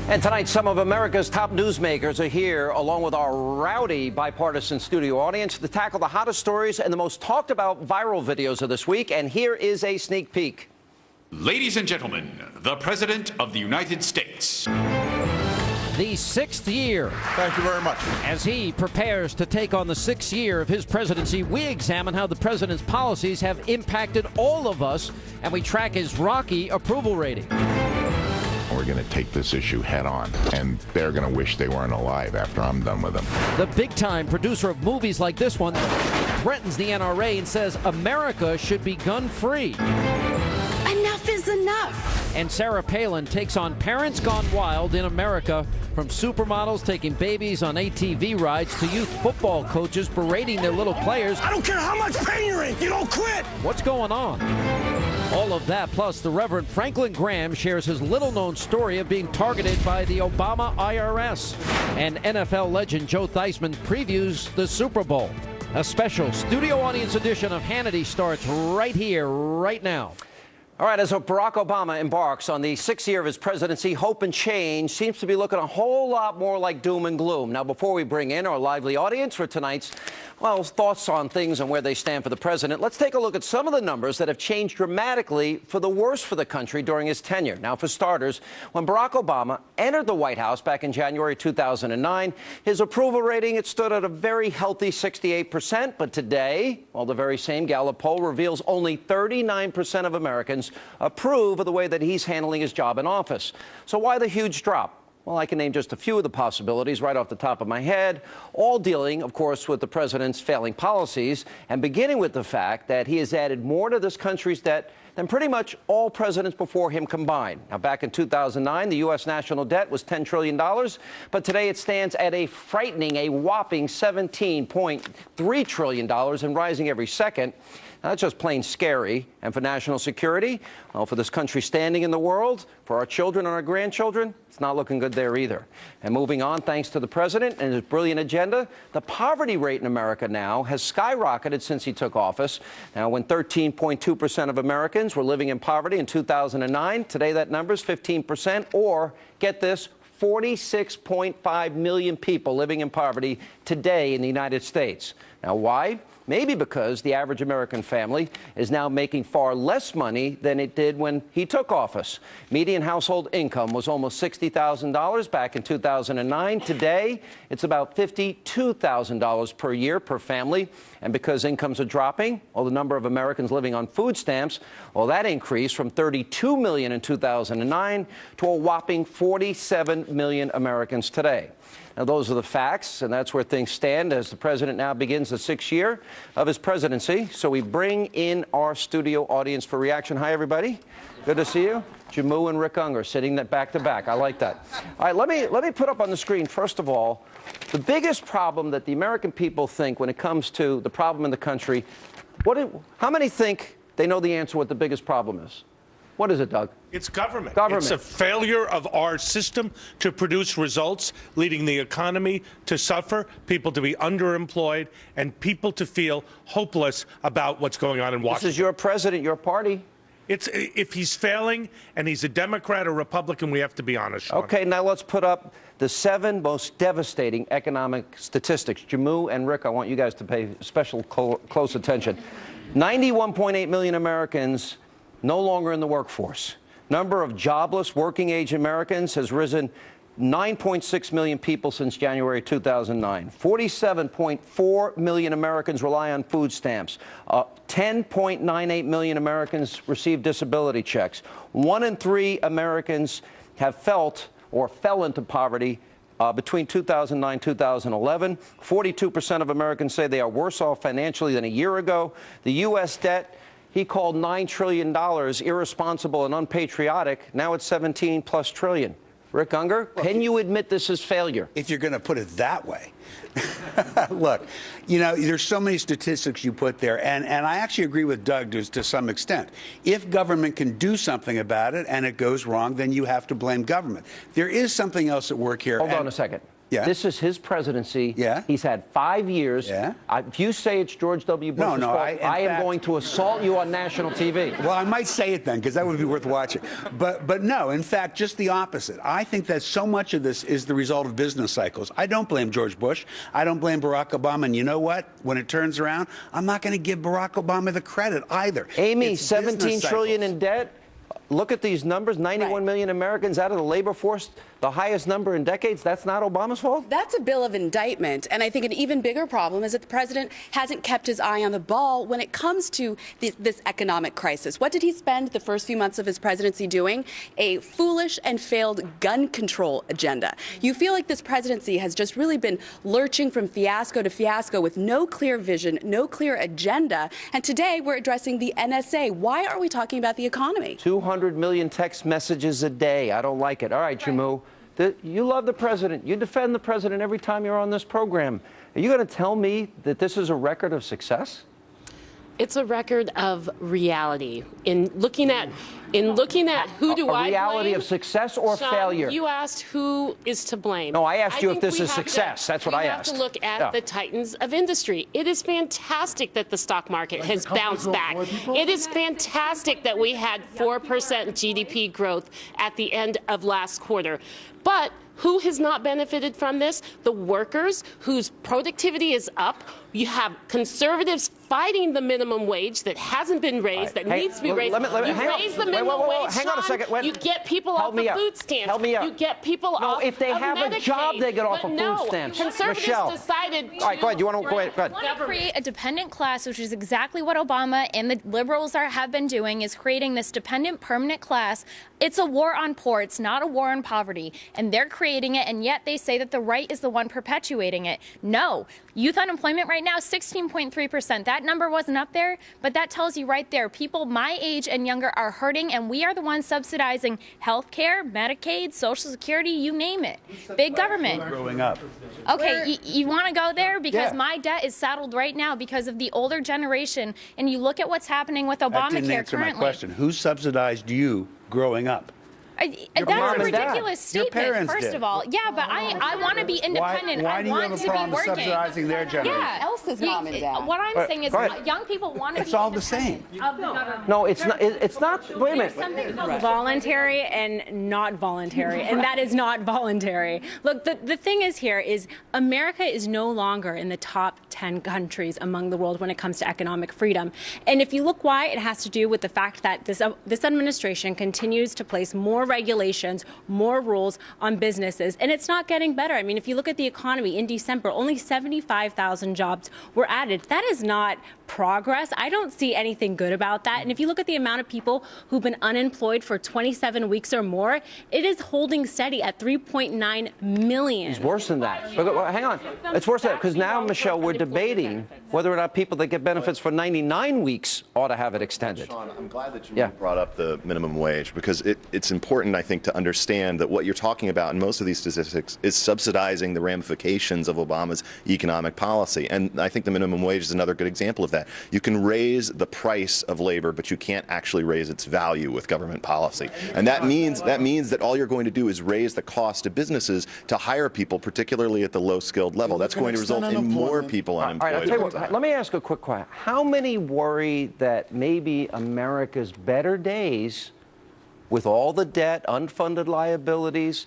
And tonight, some of America's top newsmakers are here, along with our rowdy bipartisan studio audience, to tackle the hottest stories and the most talked about viral videos of this week. And here is a sneak peek. Ladies and gentlemen, the President of the United States. The sixth year. Thank you very much. As he prepares to take on the sixth year of his presidency, we examine how the president's policies have impacted all of us, and we track his rocky approval rating. We're going to take this issue head on, and they're going to wish they weren't alive after I'm done with them. The big-time producer of movies like this one threatens the NRA and says America should be gun-free. Enough is enough. And Sarah Palin takes on parents gone wild in America, from supermodels taking babies on ATV rides to youth football coaches berating their little players. I don't care how much pain you're in, you don't quit. What's going on? All of that, plus the Reverend Franklin Graham shares his little-known story of being targeted by the Obama IRS. And NFL legend Joe Theismann previews the Super Bowl. A special studio audience edition of Hannity starts right here, right now. All right, as Barack Obama embarks on the sixth year of his presidency, hope and change seems to be looking a whole lot more like doom and gloom. Now, before we bring in our lively audience for tonight's, well, thoughts on things and where they stand for the president, let's take a look at some of the numbers that have changed dramatically for the worse for the country during his tenure. Now, for starters, when Barack Obama entered the White House back in January 2009, his approval rating, it stood at a very healthy 68%. But today, well, the very same Gallup poll reveals only 39% of Americans approve of the way that he's handling his job in office. So why the huge drop? Well, I can name just a few of the possibilities right off the top of my head, all dealing, of course, with the president's failing policies, and beginning with the fact that he has added more to this country's debt than pretty much all presidents before him combined. Now, back in 2009, the U.S. national debt was $10 trillion, but today it stands at a whopping $17.3 trillion and rising every second. Now, that's just plain scary. And for national security, well, for this country's standing in the world, for our children and our grandchildren, it's not looking good there either. And moving on, thanks to the president and his brilliant agenda, the poverty rate in America now has skyrocketed since he took office. Now, when 13.2% of Americans were living in poverty in 2009, today that number is 15%, or, get this, 46.5 million people living in poverty today in the United States. Now, why? Maybe because the average American family is now making far less money than it did when he took office. Median household income was almost $60,000 back in 2009. Today, it's about $52,000 per year per family. And because incomes are dropping, well, the number of Americans living on food stamps, well, that increased from 32 million in 2009 to a whopping 47 million Americans today. Now, those are the facts, and that's where things stand as the president now begins the sixth year of his presidency. So we bring in our studio audience for reaction. Hi, everybody. Good to see you. Jamu and Rick Unger sitting back to back. I like that. All right, let me put up on the screen, first of all, the biggest problem that the American people think when it comes to the problem in the country. How many think they know the answer what the biggest problem is? What is it, Doug? It's government. Government. It's a failure of our system to produce results, leading the economy to suffer, people to be underemployed, and people to feel hopeless about what's going on in Washington. This is your president, your party. If he's failing and he's a Democrat or Republican, we have to be honest, Sean. Okay, now let's put up the 7 most devastating economic statistics. Jamu and Rick, I want you guys to pay special close attention. 91.8 million Americans no longer in the workforce. Number of jobless working-age Americans has risen 9.6 million people since January 2009. 47.4 million Americans rely on food stamps. 10.98 million Americans receive disability checks. 1 in 3 Americans have felt or fell into poverty between 2009 and 2011. 42% of Americans say they are worse off financially than a year ago. The U.S. debt, he called $9 trillion irresponsible and unpatriotic. Now it's 17+ trillion. Rick Unger, can you admit this is failure? If you're going to put it that way. Look, you know, there's so many statistics you put there, and I actually agree with Doug to some extent. If government can do something about it and it goes wrong, then you have to blame government. There is something else at work here. Hold on a second. Yeah. This is his presidency. Yeah. He's had 5 years. Yeah. If you say it's George W. Bush's fault, I am going to assault you on national TV. Well, I might say it then, because that would be worth watching. But no, in fact, just the opposite. I think that so much of this is the result of business cycles. I don't blame George Bush. I don't blame Barack Obama. And you know what? When it turns around, I'm not going to give Barack Obama the credit either. Amy, It's 17 trillion cycles. in debt. Look at these numbers, 91 million Americans out of the labor force, the highest number in decades. That's not Obama's fault? That's a bill of indictment. And I think an even bigger problem is that the president hasn't kept his eye on the ball when it comes to this economic crisis. What did he spend the first few months of his presidency doing? A foolish and failed gun control agenda. You feel like this presidency has just really been lurching from fiasco to fiasco with no clear vision, no clear agenda. And today we're addressing the NSA. Why are we talking about the economy? 200 million text messages a day. I don't like it. All right, Jamu. You love the president. You defend the president every time you're on this program. Are you going to tell me that this is a record of success? It's a record of reality. In looking at who do I blame? A reality of success or Sean, failure? You asked who is to blame. No, I asked you if think this we is have success. That's what I asked. We have to look at the titans of industry. It is fantastic that the stock market has bounced back. It is fantastic that we had 4% GDP growth at the end of last quarter. But who has not benefited from this? The workers whose productivity is up. You have conservatives fighting the minimum wage that hasn't been raised, that needs to be raised. Hang on. You raise the minimum wage, Hang on a second. you get people off the food stamps. Help me out. You get people off No, if they of have Medicaid. a job, they get off But of no, food stamps. Conservatives Michelle. decided All right, go ahead. You want to go ahead? Go ahead. Want to create a dependent class, which is exactly what Obama and the liberals have been doing, is creating this dependent permanent class. It's a war on poor. It's not a war on poverty. And they're creating it, and yet they say that the right is the one perpetuating it. No. Youth unemployment right now, 16.3%. That number wasn't up there, but that tells you right there, people my age and younger are hurting, and we are the ones subsidizing health care, Medicaid, Social Security, you name it. Big government. Growing up. Okay, you want to go there? Because Yeah. my debt is saddled right now because of the older generation, and you look at what's happening with That didn't Obamacare answer my currently. question. Who subsidized you growing up? That's mom a and dad. ridiculous Your statement, parents first did. of all. Yeah, but I want to be independent. Why I do you want have a to be problem working. subsidizing their generation? Yeah. Else's mom and dad. What I'm saying is Go ahead. young people want to be It's all the same. independent of the government. No, it's not. It's not. Wait a minute. Something called Voluntary and not voluntary, and that is not voluntary. Look, the thing is here is America is no longer in the top 10 countries among the world when it comes to economic freedom. And if you look why, it has to do with the fact that this administration continues to place more regulations, more rules on businesses, and it's not getting better. I mean, if you look at the economy in December, only 75,000 jobs were added. That is not progress. I don't see anything good about that. And if you look at the amount of people who've been unemployed for 27 weeks or more, it is holding steady at 3.9 million. It's worse than that. But hang on. It's worse than that because now, Michelle, we're debating whether or not people that get benefits for 99 weeks ought to have it extended. Sean, I'm glad that you brought up the minimum wage because it's important, I think, to understand that what you're talking about in most of these statistics is subsidizing the ramifications of Obama's economic policy. And I think the minimum wage is another good example of that. You can raise the price of labor, but you can't actually raise its value with government policy. And that means that all you're going to do is raise the cost to businesses to hire people, particularly at the low-skilled level. That's going to result in more people unemployed. All right, I'll tell you what, let me ask a quick question. How many worry that maybe America's better days, with all the debt, unfunded liabilities,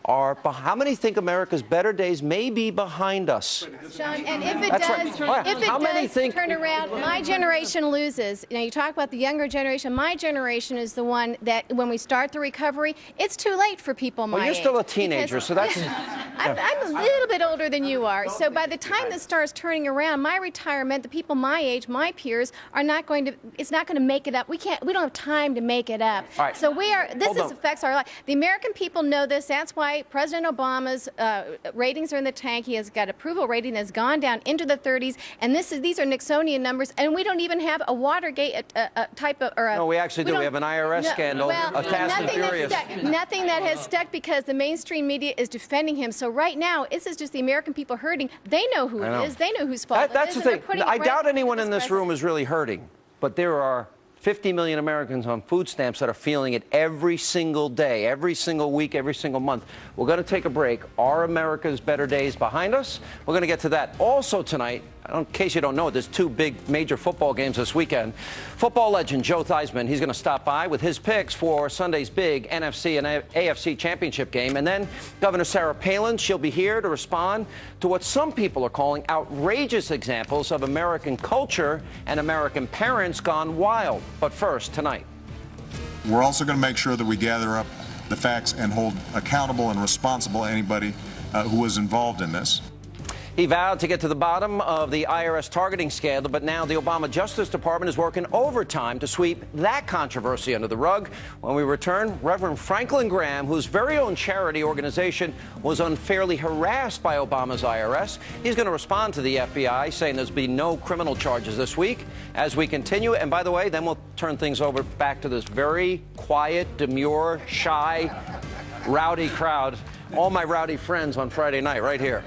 how many think America's better days may be behind us? Sean, and if it That's does, right. if it How many does think- turn around, my generation loses. You know, you talk about the younger generation. My generation is the one that, when we start the recovery, it's too late for people my Well, you're age. still a teenager, Because so that's... I'm a little bit older than you are. So by the time this starts turning around, my retirement, the people my age, my peers, are not going to. It's not going to make it up. We don't have time to make it up. All right. So we are. This Hold on. affects our life. The American people know this. That's why President Obama's ratings are in the tank. He has got approval rating that's gone down into the 30s, and these are Nixonian numbers. And we don't even have a Watergate type of. No, we actually do. We have an IRS scandal, a Fast and Furious. Nothing that has stuck because the mainstream media is defending him. So right now, this is just the American people hurting. They know who it is. They know whose fault That's it the is. thing. I doubt anyone in this room is really hurting, but there are 50 million Americans on food stamps that are feeling it every single day, every single week, every single month. We're going to take a break. Are America's better days behind us? We're going to get to that. Also tonight, in case you don't know, there's two big major football games this weekend. Football legend Joe Theismann, he's going to stop by with his picks for Sunday's big NFC and AFC championship game. And then Governor Sarah Palin, she'll be here to respond to what some people are calling outrageous examples of American culture and American parents gone wild. But first, tonight. We're also going to make sure that we gather up the facts and hold accountable and responsible anybody who was involved in this. He vowed to get to the bottom of the IRS targeting scandal, but now the Obama Justice Department is working overtime to sweep that controversy under the rug. When we return, Reverend Franklin Graham, whose very own charity organization was unfairly harassed by Obama's IRS, he's going to respond to the FBI, saying there's been no criminal charges this week as we continue. And by the way, then we'll turn things over back to this very quiet, demure, shy, rowdy crowd. All my rowdy friends on Friday night right here.